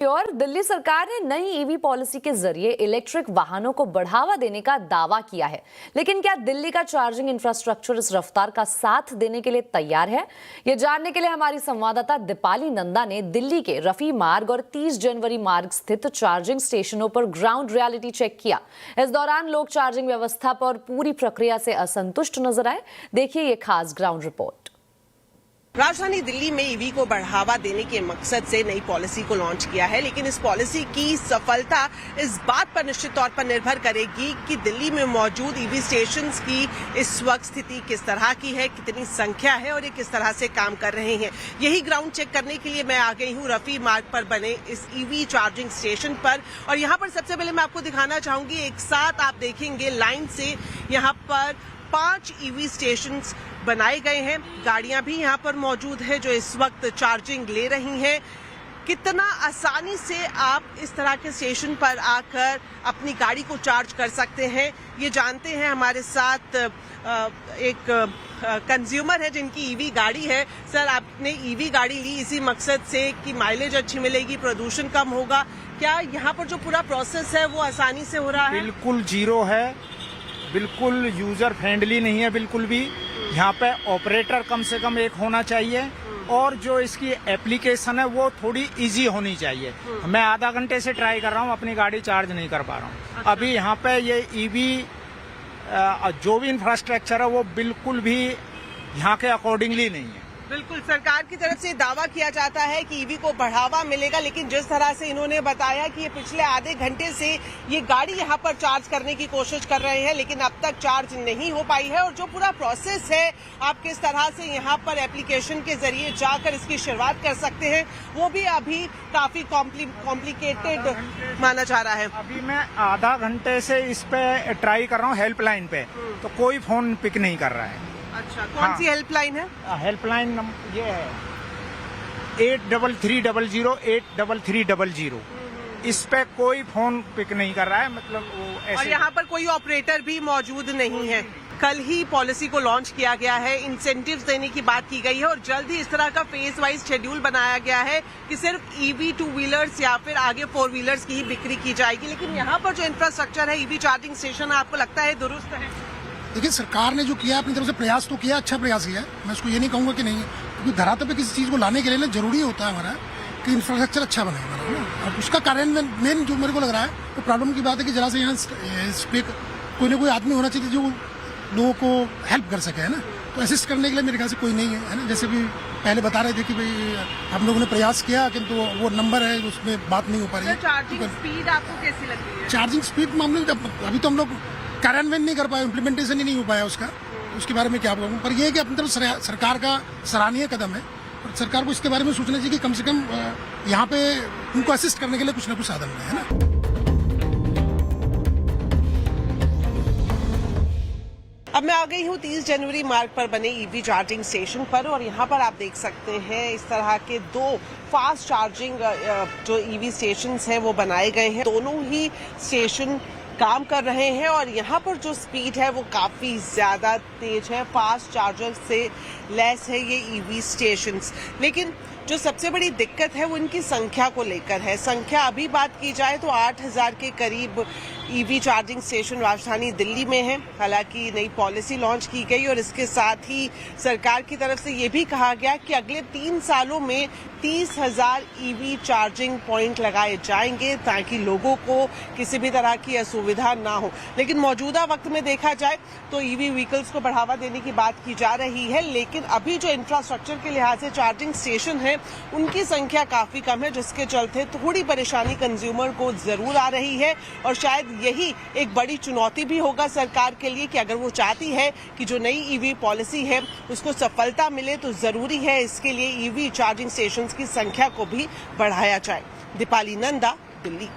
और दिल्ली सरकार ने नई ईवी पॉलिसी के जरिए इलेक्ट्रिक वाहनों को बढ़ावा देने का दावा किया है, लेकिन क्या दिल्ली का चार्जिंग इंफ्रास्ट्रक्चर इस रफ्तार का साथ देने के लिए तैयार है? ये जानने के लिए हमारी संवाददाता दीपाली नंदा ने दिल्ली के रफी मार्ग और 30 जनवरी मार्ग स्थित चार्जिंग स्टेशनों पर ग्राउंड रियलिटी चेक किया। इस दौरान लोग चार्जिंग व्यवस्था पर पूरी प्रक्रिया से असंतुष्ट नजर आए। देखिए ये खास ग्राउंड रिपोर्ट। राजधानी दिल्ली में ईवी को बढ़ावा देने के मकसद से नई पॉलिसी को लॉन्च किया है, लेकिन इस पॉलिसी की सफलता इस बात पर निश्चित तौर पर निर्भर करेगी कि दिल्ली में मौजूद ईवी स्टेशंस की इस वक्त स्थिति किस तरह की है, कितनी संख्या है और ये किस तरह से काम कर रहे हैं। यही ग्राउंड चेक करने के लिए मैं आ गई हूँ रफी मार्ग पर बने इस ईवी चार्जिंग स्टेशन पर। और यहाँ पर सबसे पहले मैं आपको दिखाना चाहूंगी, एक साथ आप देखेंगे लाइन से यहाँ पर 5 ईवी स्टेशंस बनाए गए हैं। गाड़ियां भी यहां पर मौजूद है जो इस वक्त चार्जिंग ले रही हैं। कितना आसानी से आप इस तरह के स्टेशन पर आकर अपनी गाड़ी को चार्ज कर सकते हैं, ये जानते हैं। हमारे साथ एक कंज्यूमर है जिनकी ईवी गाड़ी है। सर, आपने ईवी गाड़ी ली इसी मकसद से कि माइलेज अच्छी मिलेगी, प्रदूषण कम होगा। क्या यहाँ पर जो पूरा प्रोसेस है वो आसानी से हो रहा है? बिल्कुल जीरो है, बिल्कुल यूजर फ्रेंडली नहीं है बिल्कुल भी। यहाँ पे ऑपरेटर कम से कम एक होना चाहिए और जो इसकी एप्लीकेशन है वो थोड़ी इजी होनी चाहिए। मैं आधा घंटे से ट्राई कर रहा हूँ, अपनी गाड़ी चार्ज नहीं कर पा रहा हूँ। अच्छा। अभी यहाँ पे ये ईवी जो भी इंफ्रास्ट्रक्चर है वो बिल्कुल भी यहाँ के अकॉर्डिंगली नहीं है। बिल्कुल, सरकार की तरफ से दावा किया जाता है कि ईवी को बढ़ावा मिलेगा, लेकिन जिस तरह से इन्होंने बताया कि ये पिछले आधे घंटे से ये गाड़ी यहाँ पर चार्ज करने की कोशिश कर रहे हैं, लेकिन अब तक चार्ज नहीं हो पाई है। और जो पूरा प्रोसेस है, आप किस तरह से यहाँ पर एप्लीकेशन के जरिए जाकर इसकी शुरुआत कर सकते हैं, वो भी अभी काफी कॉम्प्लिकेटेड माना जा रहा है। अभी मैं आधा घंटे से इस पे ट्राई कर रहा हूँ हेल्पलाइन पे, तो कोई फोन पिक नहीं कर रहा है। अच्छा, कौन सी हेल्पलाइन है? हेल्पलाइन ये है 8300 8300। इस पे कोई फोन पिक नहीं कर रहा है, मतलब वो ऐसे। और यहाँ पर कोई ऑपरेटर भी मौजूद नहीं है। कल ही पॉलिसी को लॉन्च किया गया है, इंसेंटिव्स देने की बात की गई है और जल्द ही इस तरह का फेज वाइज शेड्यूल बनाया गया है कि सिर्फ ईवी 2 व्हीलर्स या फिर आगे 4 व्हीलर्स की ही बिक्री की जाएगी। लेकिन यहाँ पर जो इंफ्रास्ट्रक्चर है, ईवी चार्जिंग स्टेशन, आपको लगता है दुरुस्त है? देखिए, सरकार ने जो किया अपनी तरफ से प्रयास तो किया, अच्छा प्रयास किया। मैं उसको ये नहीं कहूंगा कि नहीं, क्योंकि धरातल पे किसी चीज को लाने के लिए ना जरूरी होता है हमारा कि इंफ्रास्ट्रक्चर अच्छा बने हमारा ना। और उसका कारण मेन जो मेरे को लग रहा है तो प्रॉब्लम की बात है कि जरा से यहाँ इस पे कोई ना कोई आदमी होना चाहिए जो लोगों को हेल्प कर सके, है ना। तो असिस्ट करने के लिए मेरे ख्याल से कोई नहीं है ना। जैसे भी पहले बता रहे थे कि भाई हम लोगों ने प्रयास किया, किंतु वो नंबर है उसमें बात नहीं हो पा रही है। चार्जिंग स्पीड आपको कैसी लगती है? चार्जिंग स्पीड मामले अभी तो हम लोग कार्यान्वयन नहीं कर पाए, इम्प्लीमेंटेशन ही नहीं हो पाया उसका, उसके बारे में क्या कहूँ। पर यह है कि अपनी तरफ सरकार का सराहनीय कदम है और सरकार को इसके बारे में सोचना चाहिए कि कम से कम यहाँ पे उनको असिस्ट करने के लिए कुछ ना कुछ साधन है ना। अब मैं आ गई हूँ 30 जनवरी मार्ग पर बने ईवी चार्जिंग स्टेशन पर और यहाँ पर आप देख सकते हैं इस तरह के 2 फास्ट चार्जिंग जो ईवी स्टेशंस हैं वो बनाए गए हैं। दोनों ही स्टेशन काम कर रहे हैं और यहाँ पर जो स्पीड है वो काफी ज्यादा तेज है, फास्ट चार्जर से लेस है ये ईवी स्टेशंस। लेकिन जो सबसे बड़ी दिक्कत है वो इनकी संख्या को लेकर है। संख्या अभी बात की जाए तो 8000 के करीब ईवी चार्जिंग स्टेशन राजधानी दिल्ली में है। हालांकि नई पॉलिसी लॉन्च की गई और इसके साथ ही सरकार की तरफ से ये भी कहा गया कि अगले 3 सालों में 30,000 ईवी चार्जिंग पॉइंट लगाए जाएंगे ताकि लोगों को किसी भी तरह की असुविधा ना हो। लेकिन मौजूदा वक्त में देखा जाए तो ईवी व्हीकल्स को बढ़ावा देने की बात की जा रही है, लेकिन अभी जो इंफ्रास्ट्रक्चर के लिहाज से चार्जिंग स्टेशन है उनकी संख्या काफी कम है, जिसके चलते थोड़ी परेशानी कंज्यूमर को जरूर आ रही है। और शायद यही एक बड़ी चुनौती भी होगा सरकार के लिए कि अगर वो चाहती है कि जो नई ईवी पॉलिसी है उसको सफलता मिले तो जरूरी है इसके लिए ईवी चार्जिंग स्टेशंस की संख्या को भी बढ़ाया जाए। दीपाली नंदा, दिल्ली।